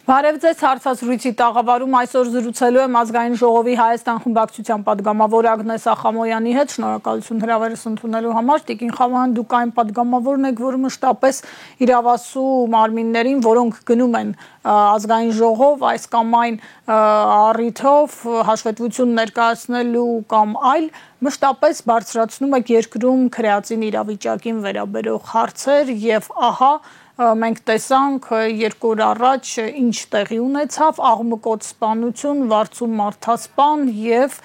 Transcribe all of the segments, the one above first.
Բարև ձեզ, հարցազրույցի տաղավարում այսօր զրուցելու եմ Ազգային ժողովի Հայաստան խմբակցության պատգամավոր Ագնես Ախամոյանի հետ։ Շնորհակալություն հրավերս ընդունելու համար։ Տիկին Խավոյան, դուք այն պատգամավորն եք, որը մշտապես իրավասու մարմիններին, որոնք գնում են Ազգային ժողով այս կամ այն առիթով հաշվետվություն ներկայացնելու կամ այլ, մշտապես բարձրացնում եք երկրում քրեածին իրավիճակին վերաբերող հարցեր եւ ահա մենք տեսանք 2 օր առաջ ինչ տեղի ունեցավ, աղմկոտ սպանություն, վարձու մարդասպան եւ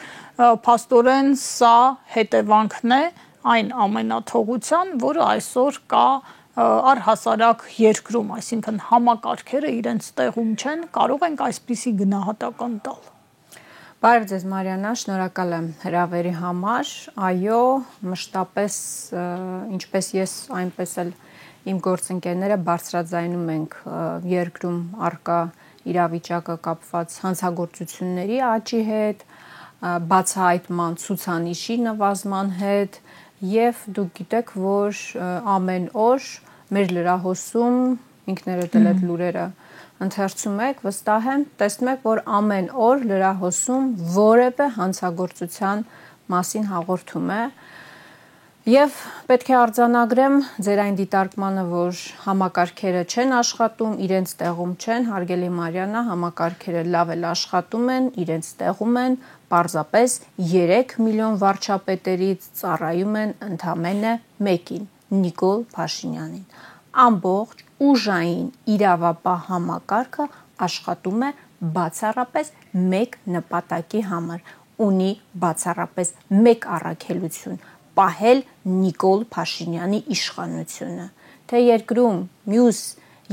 փաստորեն սա հետևանքն է այն ամենաթողության, որը այսօր կա առհասարակ երկրում, այսինքն համակարգերը իրենց տեղում չեն, կարող ենք այսպիսի գնահատական տալ։ Բարև ձեզ Մարիանա, շնորհակալ եմ հրավերի համար, այո, մշտապես ինչպես ես, այնպես էլ իմ գործընկերները բարձրաձայնում ենք երկրում առկա իրավիճակը կապված հանցագործությունների աճի հետ, բացահայտման ցուցանիշի նվազման հետ եւ դուք գիտեք, որ ամեն օր մեր լրահոսում ինքներդ էլ այդ լուրերը ընթերցում եք, վստահ եմ, տեսնում եք, որ ամեն օր լրահոսում որևէ հանցագործության մասին հաղորդում է Եվ պետք է արձանագրեմ ձեր այն դիտարկմանը, որ համակարգերը չեն աշխատում, իրենց տեղում չեն, հարգելի Մարիանա, համակարգերը լավ էլ աշխատում են, իրենց տեղում են, պարզապես 3 միլիոն վարչապետերից ծառայում են ընդամենը մեկին, Նիկոլ Փաշինյանին։ Ամբողջ ուժային իրավապահ համակարգը աշխատում է բացառապես մեկ նպատակի համար, ունի բացառապես մեկ առաքելություն պահել Նիկոլ Փաշինյանի իշխանությունը, թե երկրում մյուս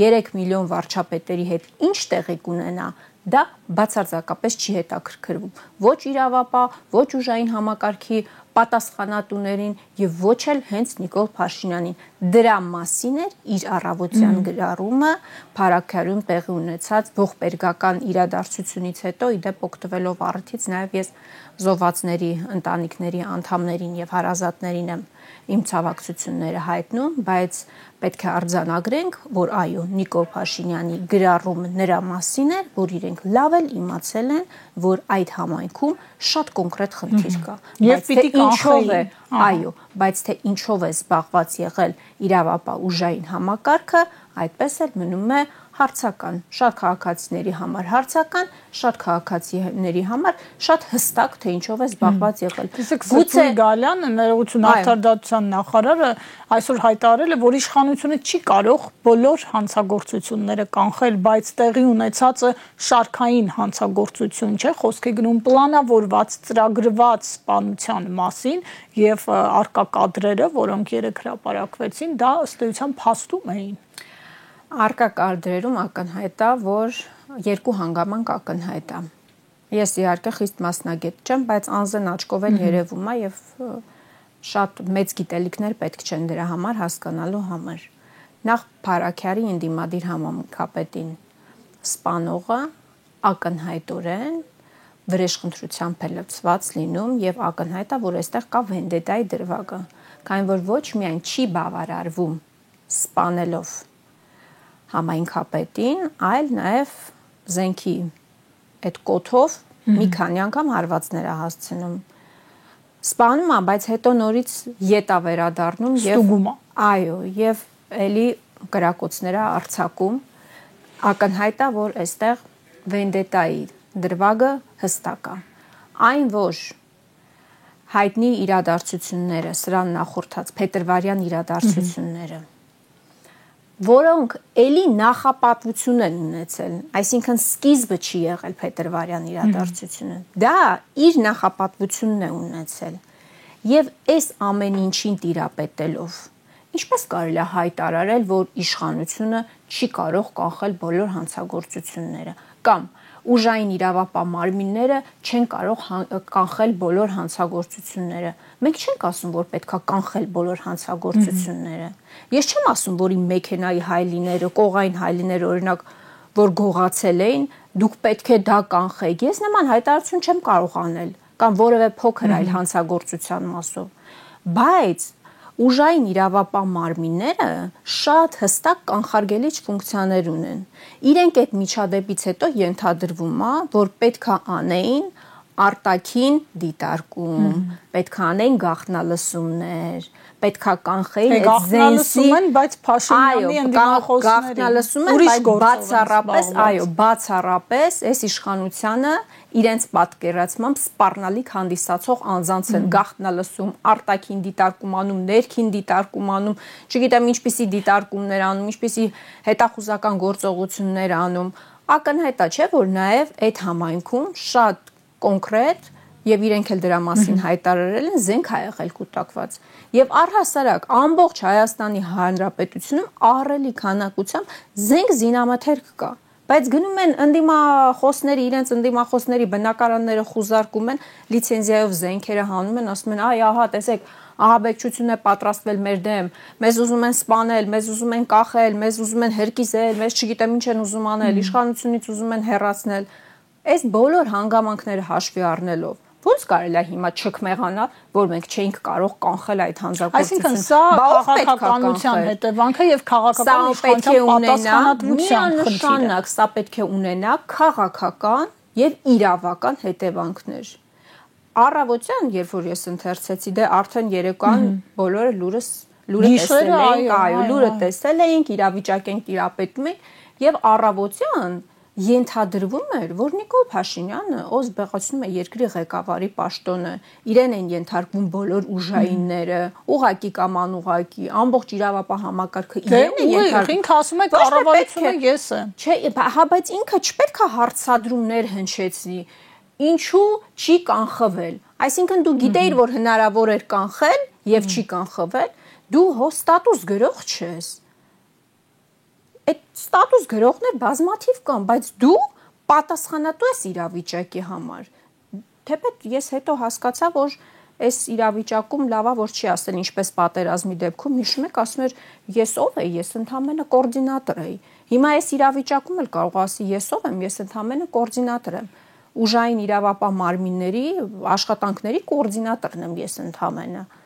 3 միլիոն վարչապետերի հետ ինչ տեղի կունենա, դա բացարձակապես չի հետաքրքրվում, ոչ իրավապահ, ոչ ուժային համակարգի պատասխանատուներին եւ ոչ էլ հենց Նիկոլ Փաշինյանին։ Դրա մասին էր իր առավոտյան գրառումը Փարաքարում տեղի ունեցած ողբերգական իրադարձությունից հետո, իդեպ օգտվելով առիթից նաեւ ես զոհվածների ընտանիքների անդամներին եւ հարազատներին եմ իմ ցավակցությունները հայտնում, բայց պետք է արձանագրենք, որ այո, Նիկոլ Փաշինյանի գրառումը նրա մասին է, որ իրենք լավ էլ իմացել են, որ այդ համայնքում շատ կոնկրետ խնդիր կա, բայց թե ինչով է, այո, բայց թե ինչով է զբաղված եղել իրավապահ ուժային համակարգը, այդպես էլ մնում է հարցական, շատ քաղաքացիների համար հարցական, շատ քաղաքացիների համար շատ հստակ, թե ինչով է զբաղված եղել։ Գուցե Գալյանը, ներողություն արդարադատության նախարարը այսօր հայտարարել է, որ իշխանությունը չի կարող բոլոր հանցագործությունները կանխել, բայց տեղի ունեցածը շարքային հանցագործություն չէ, խոսք է գնում պլանավորված, ծրագրված սպանության մասին եւ արկա կադրերը, որոնք երեք հրապարակվեցին, դա ըստ էության փաստում էին։ Արկա կադրերում ակնհայտ է, որ երկու հանգամանք ակնհայտ է։ Ես իհարկե խիստ մասնագետ չեմ, բայց անզեն աչքով էլ երևում է եւ շատ մեծ գիտելիքներ պետք չեն դրա համար հասկանալու համար։ Նախ Փարաքարի ինդիմադիր համակապետին սպանողը ակնհայտորեն վրեժխնդրությամբ է լցված լինում եւ ակնհայտ է, որ այստեղ կա վենդետայի դրվագը, քանի որ ոչ միայն չի բավարարվում սպանելով համայնքապետին, այլ նաև զենքի այդ կոթով մի քանի անգամ հարվածներ է հասցնում։ Սպանում է, բայց հետո նորից ետ է վերադառնում եւ այո, եւ էլի կրակոցներ է արձակում։ Ակնհայտ է, որ այստեղ վենդետայի դրվագը հստակ է։ Այն որ հայտնի իրադարձությունները, սրան նախորդած փետրվարյան իրադարձությունները որոնք էլի նախապատվություն են ունեցել, այսինքն սկիզբը չի եղել փետրվարյան իրադարձությունը, դա իր նախապատվությունն է ունեցել եւ այս ամեն ինչին տիրապետելով, ինչպես կարելի է հայտարարել, որ իշխանությունը չի կարող կանխել բոլոր հանցագործությունները կամ ուժային իրավապահ մարմինները չեն կարող կանխել բոլոր հանցագործությունները։ Մենք չենք ասում, որ պետքա կանխել բոլոր հանցագործությունները։ Ես չեմ ասում, որ իմ մեքենայի հայլիները, կողային հայլիները, օրինակ, որ գողացել էին, դուք պետք է դա կանխեք։ Ես նման հայտարարություն չեմ կարող անել կամ որևէ փոքր այլ հանցագործության մասով։ Բայց ուժային իրավապահ մարմինները շատ հստակ կանխարգելիչ ֆունկցիաներ ունեն։ Իրենք այդ միջադեպից հետո ենթադրվում է, որ պետքա անեին արտաքին դիտարկում, պետք է անեն գաղտնալսումներ, պետք է կանխեին այդ զենսի, բայց Փաշինյանի ընդդիմախոսների գաղտնալսում են, բայց բացառապես, բացառապես այս իշխանությանը իրենց պատկերացմամբ սպառնալիք հանդիսացող անձանց են գաղտնալսում, արտաքին դիտարկում անում, ներքին դիտարկում անում, չգիտեմ ինչպիսի դիտարկումներ անում, ինչպիսի հետախուզական գործողություններ անում, ակնհայտ է, չէ, որ նաև այդ համայնքում շատ կոնկրետ եւ իրենք էլ դրա մասին հայտարարել են զենք ա եղել կուտակված եւ առհասարակ ամբողջ Հայաստանի Հանրապետությունում ահռելի քանակությամբ զենք զինամթերք կա, բայց գնում են ընդդիմախոսների իրենց ընդդիմախոսների բնակարանները խուզարկում են, լիցենզիայով զենքերը հանում են, ասում են այ ահա տեսեք ահաբեկչություն է պատրաստվել մեր դեմ, մեզ ուզում են սպանել, մեզ ուզում են կախել, մեզ ուզում են հերկիզել, մեզ չգիտեմ ինչ են ուզում անել, իշխանությունից ուզում են հեռացնել։ Այս բոլոր հանգամանքները հաշվի առնելով ոնց կարելի է հիմա չքմեղանալ, որ մենք չէինք կարող կանխել այդ հանցագործությունը։ Այսինքն սա քաղաքականության հետևանքը եւ քաղաքական իշխանության պատասխանատվության նշանակ սա պետք է ունենա քաղաքական եւ իրավական հետևանքներ։ Առավոտյան, երբ որ ես ընթերցեցի, դե արդեն երեկոյան բոլորը լուրը տեսել էինք, այո, լուրը տեսել էինք, իրավիճակ ենք տիրապետում ենք եւ առավոտյան ենթադրվում էր, որ Նիկոլ Փաշինյանը օզբեղացնում է երկրի ղեկավարի պաշտոնը, իրեն են ենթարկվում բոլոր ուժայինները, ուղակի կամ անուղակի, ամբողջ իրավապահ համակարգը իրեն է ենթարկվում։ Ինքը ասում է կառավարությունը ես եմ։ Չէ, հա, բայց ինքը չպետք է հարցադրումներ հնչեցնի, ինչու չի կանխվել։ Այսինքն դու գիտեիր, որ հնարավոր էր կանխել եւ չի կանխվել, դու հո ստատուս գրող չես։ Այդ ստատուս գրողներ բազմաթիվ կան, բայց դու պատասխանատու ես իրավիճակի համար։ Թեպետ ես հետո հասկացա, որ այս իրավիճակում լավա որ չի ասել ինչպես պատերազմի դեպքում, հիշում եք, ասում էր ես ով եմ, ես ընդհանրապես կոորդինատոր եի։ Հիմա այս իրավիճակում էլ կարող ասի ես ով եմ, ես ընդհանրապես կոորդինատոր եմ։ Ուժային իրավապահ մարմինների աշխատանքների կոորդինատորն եմ ես ընդհանրապես,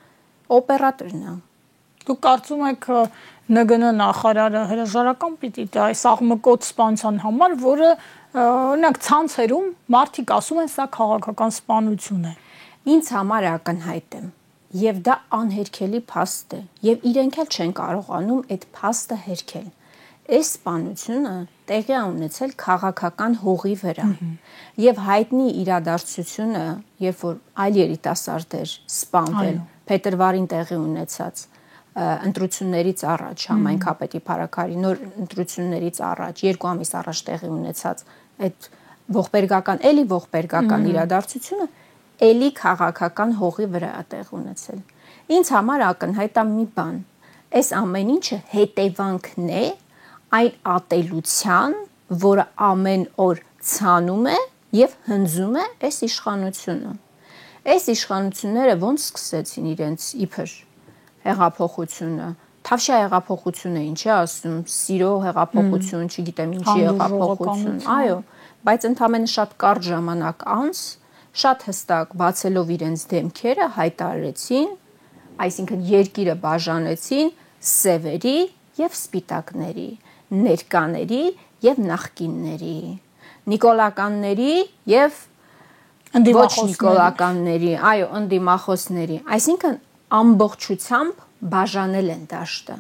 օպերատորն եմ։ Դուք կարծում եք ՆԳՆ նախարարը հրաժարական պիտի տա այս աղմկոտ սպանության համար, որը օրինակ ցանցերում մարդիկ ասում են սա քաղաքական սպանություն է։ Ինձ համար ակնհայտ է եւ դա անհերքելի փաստ է եւ իրենք էլ չեն կարողանում այդ փաստը հերքել։ Այս սպանությունը տեղի է ունեցել քաղաքական հողի վրա եւ հայտնի իրադարձությունը, երբ որ այլ երիտասարդ էր սպանվել փետրվարին տեղի ունեցած ընտրություններից առաջ, համայնքապետի փառաքարի նոր ընտրություններից առաջ, 2 ամիս առաջ տեղի ունեցած այդ ողբերգական իրադարձությունը էլի քաղաքական հողի վրա է տեղի ունեցել։ Ինձ համար ակնհայտ է մի բան, այս ամեն ինչը հետևանքն է այն ատելության, որը ամեն օր ցանում է եւ հնձում է այս իշխանությունը։ Այս իշխանությունները ոնց սկսեցին իրենց իբր հեղափոխությունը, Թավշյա հեղափոխությունը ինչ է ասում, սիրո հեղափոխություն, չգիտեմ ինչի հեղափոխություն, այո, բայց ընդամենը շատ կարճ ժամանակ անց շատ հստակ բացելով իրենց դեմքերը հայտարարեցին, այսինքն երկիրը բաժանեցին սևերի եւ սպիտակների, ներկաների եւ նախկինների, նիկոլականների եւ ոչ նիկոլականների, այո, ընդդիմախոսների, այսինքն ամբողջությամբ բաժանել են դաշտը։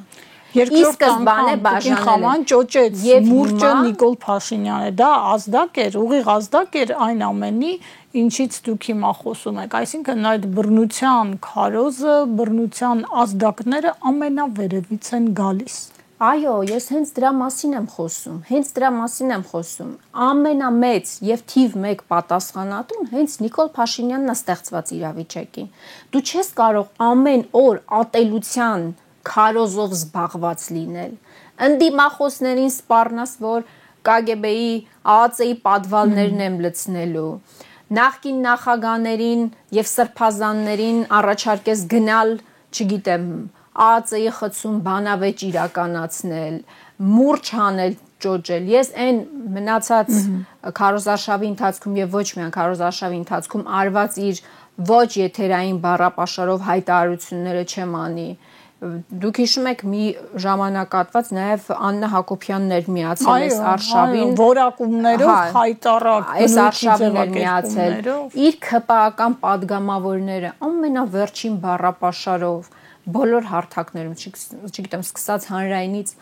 Երկրորդ անգամ բաժանել ճոճեց մուրճը Նիկոլ Փաշինյանը, դա ազդակ էր, ուղիղ ազդակ էր այն ամենի, ինչից դուք հիմա խոսում եք, այսինքն այդ բռնության քարոզը, բռնության ազդակները ամենավերևից են գալիս։ Այո, ես հենց դրա մասին եմ խոսում, ամենամեծ եւ թիվ 1 պատասխանատուն հենց Նիկոլ Փաշինյանն է ստեղծված իրավիճակին։ Դու չես կարող ամեն օր ատելության քարոզով զբաղված լինել։ Ընդդիմախոսներին սպառնաս, որ KGB-ի, ԱԱՑ-ի պատվալներն եմ լցնելու, նախկին նախագահներին եւ սրբազաններին առաջարկես գնալ, չգիտեմ, ԱԱՑ-ի խցում բանավեճ իրականացնել, մուրճ հանել, ճոճել։ Ես այն մնացած քարոզարշավի ընթացքում եւ ոչ միայն քարոզարշավի ընթացքում արված իր ոչ եթերային բառապաշարով հայտարարությունները չեմ անի։ Դուք հիշում եք մի ժամանակատված նաև Աննա Հակոբյանն էր միացել այս արշավին որակումներով խայտարակ այս արշավին էր միացել իր ԿՊԱ-ական падգամավորները ամենավերջին բառապաշարով բոլոր հարթակներում, չգիտեմ, սկսած հանրայինից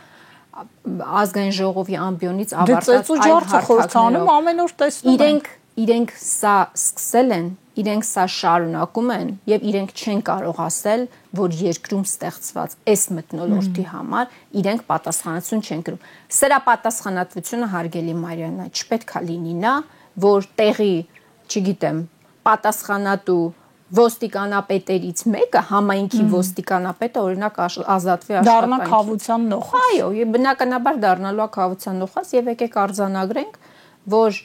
ազգային ժողովի ամբիոնից ավարտած այլ հարթակներով ամեն օր տեսնում իրենք սա սկսել են, իրենք սա շարունակում են եւ իրենք չեն կարող ասել, որ երկրում ստեղծված այս մթնոլորտի համար իրենք պատասխանատվություն չեն կրում։ Սրա պատասխանատվությունը հարգելի Մարիաննա չպետք է լինի նա, որ տեղի, չգիտեմ, պատասխանատու ոստիկանապետերից մեկը համայնքի ոստիկանապետը օրինակ ազատվի աշխատանքից։ Դառնա խավության նոխազ։ Այո, եւ բնականաբար դառնալու է խավության նոխազ եւ եկեք արձանագրենք, որ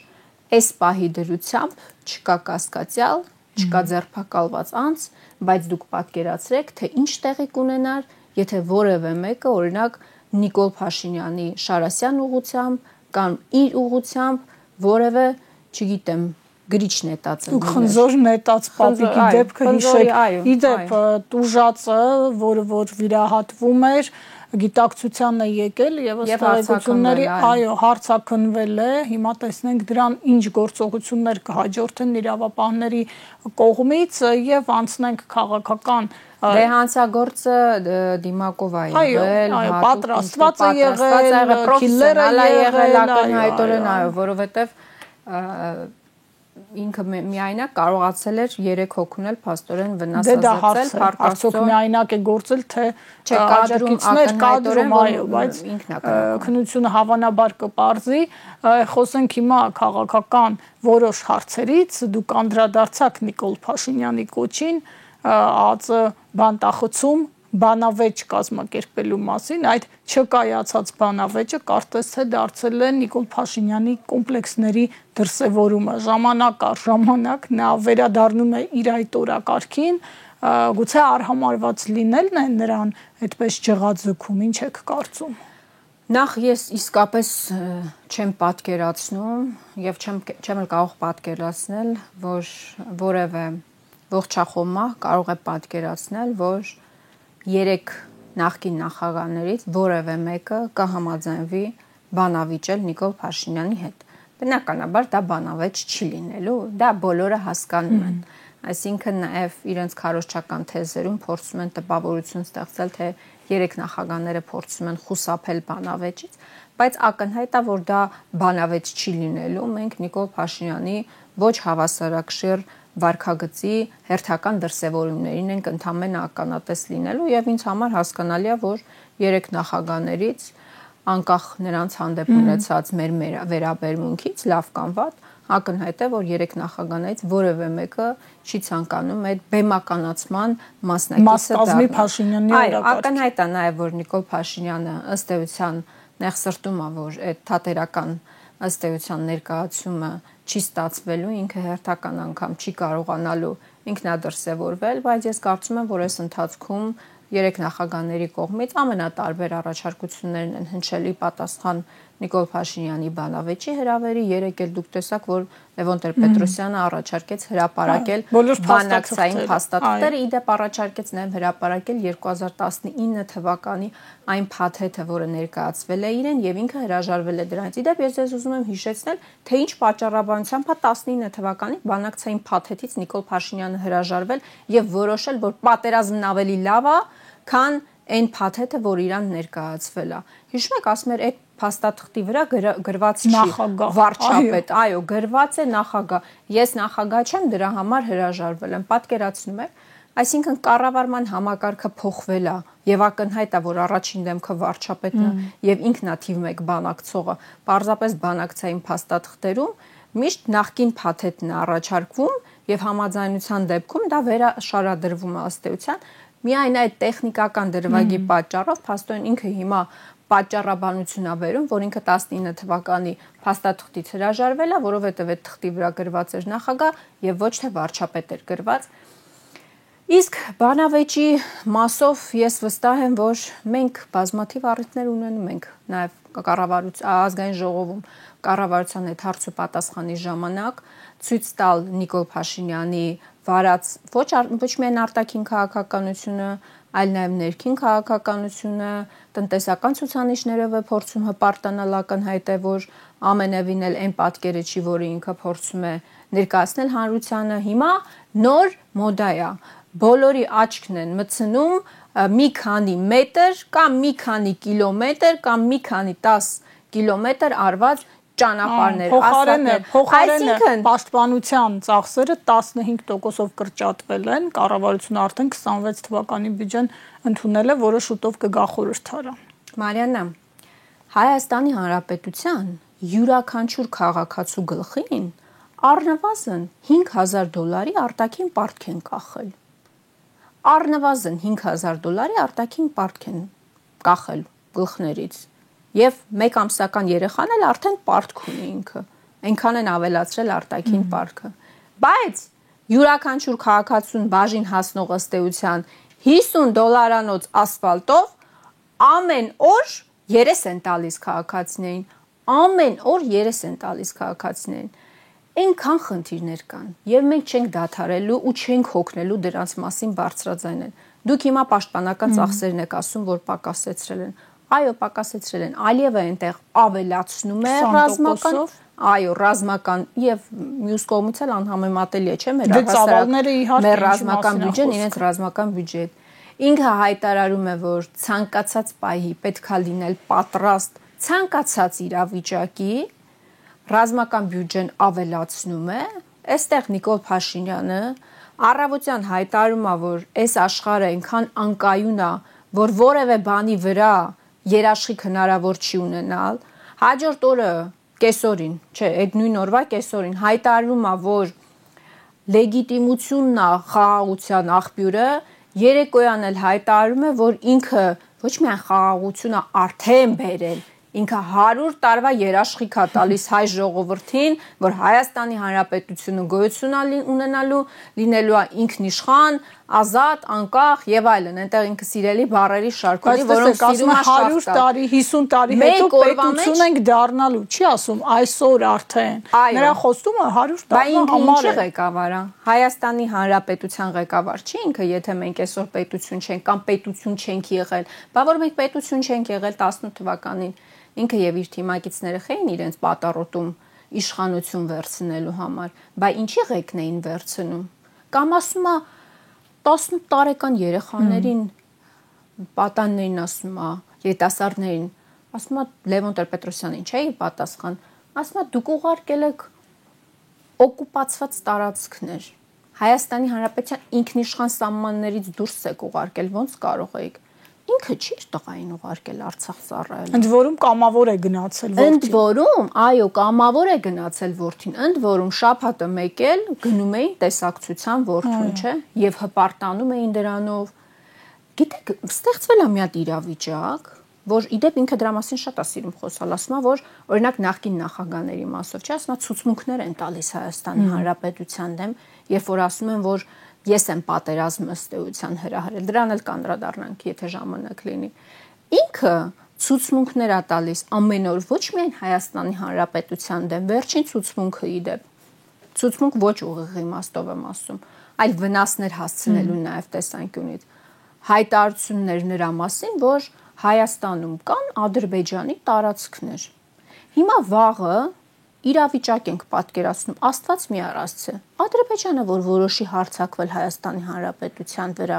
այս պահի դրությամբ չկա կասկածյալ, չկա ձերբակալված անձ, բայց դուք պատկերացրեք, թե ինչ տեղի կունենար, եթե որևէ մեկը օրինակ Նիկոլ Փաշինյանի Շարասյան ուղղությամբ կամ իր ուղղությամբ որևէ, չգիտեմ, գրիչ նետածը։ Դուք խնձոր նետած պապիկի դեպքը հիշեք։ Իդեպ տուժածը, որ վիրահատվում էր, գիտակցության է եկել եւ ըստ տեղեկությունների, այո, հարցաքննվել է։ Հիմա տեսնենք դրան ինչ գործողություններ կհաջորդեն իրավապահների կողմից եւ անցնենք քաղաքական Դե հանցագործը Դիմակով է եղել, պատրաստված է եղել, քիլլեր է եղել, ակնհայտորեն, այո, որովհետեւ ինքը միայնակ կարողացել էր 3 հոգունել փաստորեն վնասազերծել, արդյոք միայնակ է գործել, թե աջակիցներ կադրում, այո, բայց քննությունը հավանաբար կպարզի։ Խոսենք հիմա քաղաքական որոշ հարցերից, դուք անդրադարձաք Նիկոլ Փաշինյանի կոչին, ԱԱԾ բանտախցում բանավեճ կազմակերպելու մասին, այդ չկայացած բանավեճը կարծես թե դարձել է Նիկոլ Փաշինյանի կոմպլեքսների դրսևորումը, ժամանակ առ ժամանակ նա վերադառնում է իր այդ օրակարգին, գուցե արհամարված լինելն է նրան այդպես ջղաձգում, ինչ եք կարծում։ Նախ ես իսկապես չեմ պատկերացնում եւ չեմ կարող պատկերացնել, որ որևէ ողջախոհմահ կարող է պատկերացնել, որ 3 նախկին նախագահներից որևէ մեկը կհամաձայնվի բանավիճել Նիկոլ Փաշինյանի հետ։ Բնականաբար դա բանավեճ չի լինելու, դա բոլորը հասկանում են։ Այսինքն նաև իրենց քարոզչական թեզերում փորձում են տպավորություն ստեղծել, թե 3 նախագահները փորձում են խուսափել բանավեճից, բայց ակնհայտ է, որ դա բանավեճ չի լինելու։ Մենք Նիկոլ Փաշինյանի ոչ հավասարակշիռ վարքագծի հերթական դրսևորումներին ենք ընդհանրապես ականատես լինելու եւ ինձ համար հասկանալի է, որ 3 նախագահներից անկախ նրանց հանդեպ ունեցած մեր վերաբերմունքից լավ կամ վատ ակնհայտ է, որ 3 նախագահներից որևէ մեկը չի ցանկանում այդ բեմականացման մասնակիցը դառնալ։ Այո, ակնհայտ է նաեւ, որ Նիկոլ Փաշինյանը ըստ էության նեղսրտում է, որ այդ թատերական ըստ էության ներկայացումը չի ստացվելու, ինքը հերթական անգամ չի կարողանալու ինքնադրսևորվել, բայց ես կարծում եմ, որ այս ընթացքում 3 նախագահների կողմից ամենատարբեր առաջարկություններն են հնչելի պատասխան Նիկոլ Փաշինյանի բանավեճի հրավերի, երեկ էլ դուք տեսաք, որ Լևոն Տեր-Պետրոսյանը առաջարկեց հրապարակել բանակցային փաստաթղթերը, իդեպ առաջարկեց նաև հրապարակել 2019 թվականի այն փաթեթը, որը ներկայացվել է իրեն եւ ինքը հրաժարվել է դրանից։ Իդեպ ես ուզում եմ հիշեցնել, թե ինչ պատճառաբանությամբ 19 թվականի բանակցային փաթեթից Նիկոլ Փաշինյանը հրաժարվել եւ որոշել, որ պատերազմն ավելի լավ է, քան այն փաթեթը, որ իրան ներկայացվել է։ Հիշում եք, ասում էր, այդ փաստաթղթի վրա գրված չի վարչապետ, այո, գրված է նախագահ։ Ես նախագահ չեմ, դրա համար հրաժարվել եմ, պատկերացնում եք։ Այսինքն կառավարման համակարգը փոխվել է եւ ակնհայտ է, որ առաջին դեմքը վարչապետն է եւ ինքն է թիվ 1 բանակցողը։ Պարզապես բանակցային փաստաթղթերում միշտ նախկին փաթեթն է առաջարկվում եւ համաձայնության դեպքում դա վերաշարադրվում է ըստ էության։ Միայն այդ տեխնիկական դրվագի պատճառով փաստորեն ինքը հիմա պատճառաբանություն է բերում, որ ինքը 19 թվականի փաստաթղթից հրաժարվել է, որովհետև այդ թղթի վրա գրված էր նախագահ եւ ոչ թե վարչապետ էր գրված։ Իսկ բանավեճի մասով ես վստահ եմ, որ մենք բազմաթիվ առիթներ ունենում ենք նաեւ ազգային ժողովում կառավարության այդ հարցու պատասխանի ժամանակ ցույց տալ Նիկոլ Փաշինյանի վարած ոչ միայն արտաքին քաղաքականությունը, այլ նաև ներքին քաղաքականությունը, տնտեսական ցուցանիշներով է փորձում հպարտանալ, ակնհայտ է, որ ամենևին էլ այն պատկերը չի, որը ինքը փորձում է ներկայացնել հանրությանը։ Հիմա նոր մոդա է, բոլորի աչքն են մտցնում մի քանի մետր կամ մի քանի կիլոմետր կամ մի քանի 10 կիլոմետր արված ճանապարհներ, փոխարենը պաշտպանության ծախսերը 15%-ով կրճատվել են, կառավարությունը արդեն 26 թվականի բյուջեն ընդունել է, որը շուտով կգա խորհրդարան։ Մարիաննա, Հայաստանի Հանրապետության յուրաքանչյուր քաղաքացու գլխին առնվազն $5,000 արտաքին պարտք են կախել։ Առնվազն $5,000 արտաքին պարտք են կախել գլխներից։ Եվ մեկ ամսական երեխան էլ արդեն պարտք ունի ինքը։ Այնքան են ավելացրել արտաքին պարտքը։ Բայց յուրաքանչյուր քաղաքացուն բաժին հասնող ըստեյության $50 ասֆալտով ամեն օր 3 են տալիս քաղաքացիներին, ամեն օր 3 են տալիս քաղաքացիներին։ Այնքան խնդիրներ կան, եւ մենք չենք դադարելու ու չենք հոգնելու դրանց մասին բարձրաձայնել։ Դուք հիմա պաշտպանական ծախսերն եք ասում, որ պակասեցրել են։ Այո, պակասեցրել են։ Ալիևը այնտեղ ավելացնում է ռազմական, այո, ռազմական եւ մյուս կողմից էլ անհամեմատելի է, չէ՞, մեր ռազմական բյուջեն իրենց ռազմական բյուջեի։ Ինքը հայտարարում է, որ ցանկացած պահի պետքա լինել պատրաստ ցանկացած իրավիճակի, ռազմական բյուջեն ավելացնում է, այստեղ Նիկոլ Փաշինյանը առավոտյան հայտարարում է, որ այս աշխարհը այնքան անկայուն է, որ որևէ բանի վրա երաշխիք հնարավոր չի ունենալ, հաջորդ օրը կեսօրին, չէ, այդ նույն օրվա կեսօրին հայտարարում է, որ լեգիտիմությունն է խաղաղության աղբյուրը, երեկոյան էլ հայտարարում է, որ ինքը ոչ միայն խաղաղությունը արդեն բերել, ինքը 100 տարվա երաշխիք է տալիս հայ ժողովրդին, որ Հայաստանի Հանրապետությունը գոյություն ունենալու, լինելու է ինքնիշխան, ազատ, անկախ եւ այլն, այնտեղ ինքը սիրելի բառերի շարք ունի, որոնք սիրում է 100 տարի, 50 տարի հետո պետություն ենք դառնալու, չի ասում այսօր արդեն։ Նրա խոստումը 100 տարվա համար է։ Ղեկավարը Հայաստանի Հանրապետության ղեկավար չի ինքը, եթե մենք այսօր պետություն չենք կամ պետություն չենք եղել, բա որ մենք պետություն չենք եղել 18 թվականին, ինքը եւ իր թիմակիցները խեին իրենց պատառոտում իշխանություն վերցնելու համար, բա ինչի ղեկն էին վերցնում։ Կամ ասում է 18 տարեկան երեխաներին պատաններին ասում է, երիտասարդներին, ասում է Լևոն Տեր-Պետրոսյանին, չէ՞, պատասխան, ասում է դուք ուղարկել եք օկուպացված տարածքներ, Հայաստանի Հանրապետության ինքնիշխան սահմաններից դուրս եք ուղարկել, ոնց կարող եք։ Ինքը չի տղային ուղարկել Արցախ ծառայել։ Ընդ որում կամավոր է գնացել որդին։ Ընդ որում, այո, կամավոր է գնացել որդին։ Ընդ որում շաբաթը մեկ էլ գնում էին տեսակցության որդուն, չէ՞, եւ հպարտանում էին դրանով։ Գիտեք, ստեղծվել է մի հատ իրավիճակ, որ իդեպ ինքը դրա մասին շատ է սիրում խոսալ, ասում է, որ օրինակ նախկին նախագահների մասով, չէ՞, ասում է ցուցմունքներ են տալիս Հայաստանի Հանրապետության դեմ, երբ որ ասում են, որ ես եմ պատերազմ ըստեյության հրահրել, դրան էլ կանդրադառնանք, եթե ժամանակ լինի։ Ինքը ցուցմունքներ է տալիս ամեն օր ոչ միայն Հայաստանի Հանրապետության դեմ, վերջին ցուցմունքը իդեպ, ցուցմունք ոչ ուղիղ իմաստով եմ ասում, այլ վնասներ հասցնելու նաև տեսանկյունից, հայտարարություններ նրա մասին, որ Հայաստանում կան Ադրբեջանի տարածքներ։ Հիմա վաղը իրավիճակ ենք պատկերացնում, Աստված մի առասցե, Ադրբեջանը, որ որոշի հարձակվել Հայաստանի Հանրապետության վրա,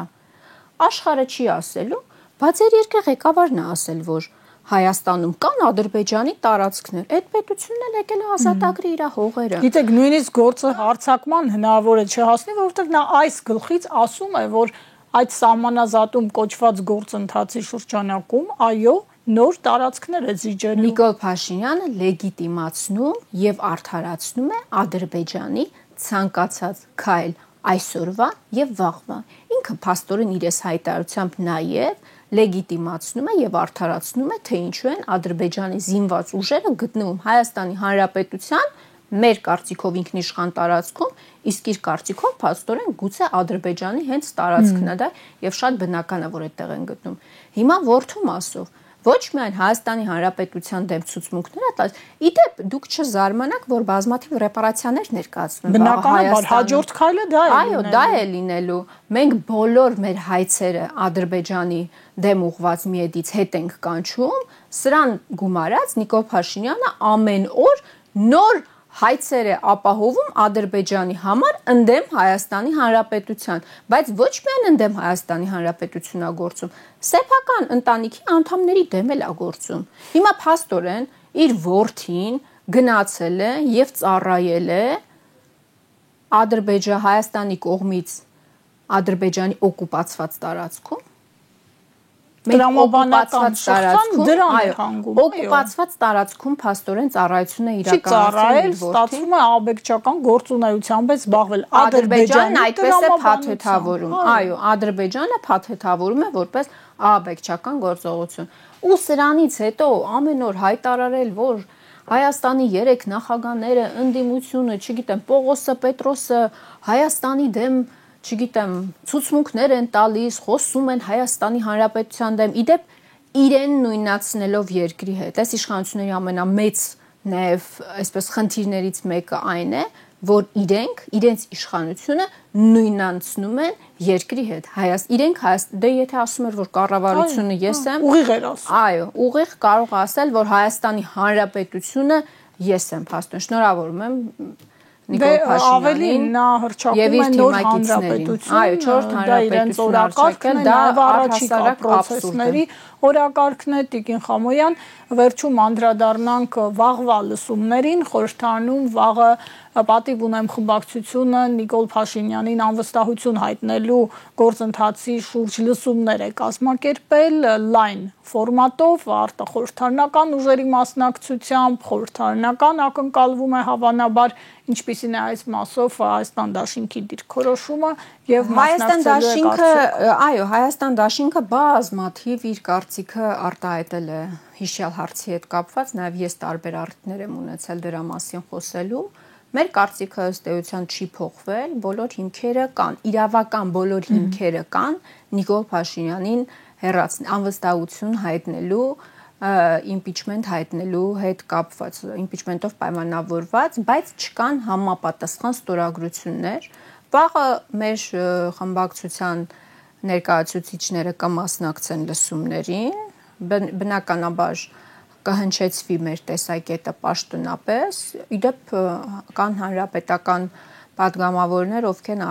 աշխարհը չի ասելու, բայց իր երկրի ղեկավարն է ասել, որ Հայաստանում կան Ադրբեջանի տարածքներ, այդ պետությունն էլ եկել է ազատագրի իր հողերը։ Գիտեք, նույնիսկ գործը հարձակման հնարավոր է չհասնի, որովհետև նա այս գլխից ասում է, որ այդ սահմանազատում կոչված գործընթացի շրջանակում, այո, նոր տարածքներ է զիջելու։ Նիկոլ Փաշինյանը լեգիտիմացնում եւ արդարացնում է Ադրբեջանի ցանկացած քայլ այսօրվա եւ վաղվա։ Ինքը փաստորեն իր հայտարարությամբ նաեւ լեգիտիմացնում է եւ արդարացնում է, թե ինչու են Ադրբեջանի զինված ուժերը գտնվում Հայաստանի Հանրապետության մեր կարծիքով ինքնիշխան տարածքում, իսկ իր կարծիքով փաստորեն գուցե Ադրբեջանի հենց տարածքն է դա եւ շատ բնական է, որ այդտեղ են գտնում։ Հիմա որդու մասով ոչ միայն Հայաստանի Հանրապետության դեմ ցուցմունքներ է տալիս, իդեպ դուք չզարմանաք, որ բազմաթիվ ռեպարացիաներ ներկայացվում են Բնականաբար հաջորդ քայլը դա է։ Այո, դա է լինելու։ Մենք բոլոր մեր հայցերը Ադրբեջանի դեմ ուղված միետից հետ ենք կանչում, սրան գումարած Նիկոլ Փաշինյանը ամեն օր նոր հայցեր է ապահովում Ադրբեջանի համար ընդդեմ Հայաստանի Հանրապետության, բայց ոչ միայն ընդդեմ Հայաստանի Հանրապետությունն է գործում, սեփական ընտանիքի անդամների դեմ էլ է գործում։ Հիմա փաստորեն իր որդին գնացել է եւ ծառայել է Հայաստանի կողմից Ադրբեջանի օկուպացված տարածքում Տրամաբանական շղթան դրան է հանգում։ Օկուպացված տարածքում փաստորեն ծառայություն է իրականացրել, ստացվում է աբեկչական գործունեությամբ է զբաղվել Ադրբեջանն այդպես է փաթեթավորում։ Այո, Ադրբեջանը փաթեթավորում է որպես աբեկչական գործողություն։ Ու սրանից հետո ամեն օր հայտարարել, որ Հայաստանի 3 նախագահները ընդդիմությունը, չգիտեմ, Պողոսը, Պետրոսը Հայաստանի դեմ չգիտեմ, ցուցմունքներ են տալիս, խոսում են Հայաստանի Հանրապետության դեմ, իդեպ իրեն նույնացնելով երկրի հետ։ Այս իշխանությունների ամենամեծ նաև այսպես խնդիրներից մեկը այն է, որ իրենց իշխանությունը նույնացնում են երկրի հետ։ Իրենք դե եթե ասում էր, որ կառավարությունը ես եմ, ուղիղ էր ասում։ Այո, ուղիղ կարող ասել, որ Հայաստանի Հանրապետությունը ես եմ, փաստորեն շնորհավորում եմ Նիկոլ Փաշինյանին նա հրճակում է նոր հանրապետություն, այո, 4 հանրապետություն օրակարգն է, դա առաջիկա պրոցեսների օրակարգն է, Տիկին Խամոյան, վերջում անդրադառնանք վաղվա լսումներին, խորհրդարանում վաղը պատիվ ունեմ խմբակցությունը Նիկոլ Փաշինյանին անվստահություն հայտնելու գործընթացի շուրջ լսումներ է կազմակերպել լայն ֆորմատով, արտախորհրդարանական ուժերի մասնակցությամբ, խորհրդարանական ակնկալվում է հավանաբար, ինչպիսին է այս մասով Հայաստան դաշինքի դիրքորոշումը եւ Հայաստան դաշինքը, այո, Հայաստան դաշինքը բազմաթիվ իր կարծիքը արտահայտել է հիշյալ հարցի հետ կապված, նաեւ ես տարբեր առիթներ եմ ունեցել դրա մասին խոսելու։ Մեր կարծիքը ըստ էության չի փոխվել, բոլոր հիմքերը կան, իրավական բոլոր հիմքերը կան Նիկոլ Փաշինյանին անվստահություն հայտնելու, impeachment հայտնելու հետ կապված, impeachment-ով պայմանավորված, բայց չկան համապատասխան ստորագրություններ։ Վաղը մեր խմբակցության ներկայացուցիչները կմասնակցեն լսումներին, բնականաբար կհնչեցվի մեր տեսակետը պաշտոնապես, իդեպ կան հանրապետական պատգամավորներ, ովքեր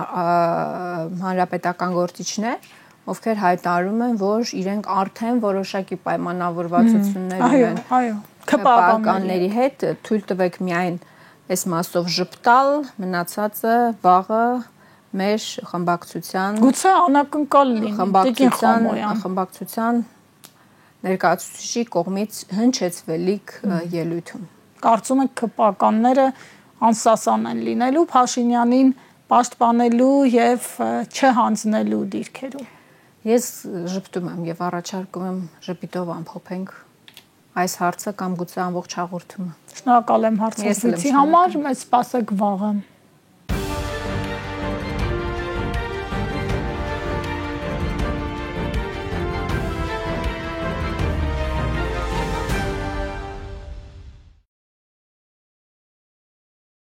հանրապետական գործիչներ, ովքեր հայտարարում են, որ իրենք արդեն որոշակի պայմանավորվածություններ ունեն քպականների հետ, թույլ տվեք միայն այս մասով ժպտալ, մնացածը վաղը մեր խմբակցության գուցե անակնկալ լինի խմբակցության ներկայացուցիչի կողմից հնչեցվելիք ելույթում։ Կարծում եք քպականները անսասան են լինելու Փաշինյանին պաշտպանելու եւ չհանձնելու դիրքերում։ Ես ժպտում եմ եւ առաջարկում եմ ժպիտով ամփոփենք այս հարցը կամ գուցե ամբողջ հաղորդումը։ Շնորհակալ եմ հարցազրույցի համար, մեզ սպասեք վաղը։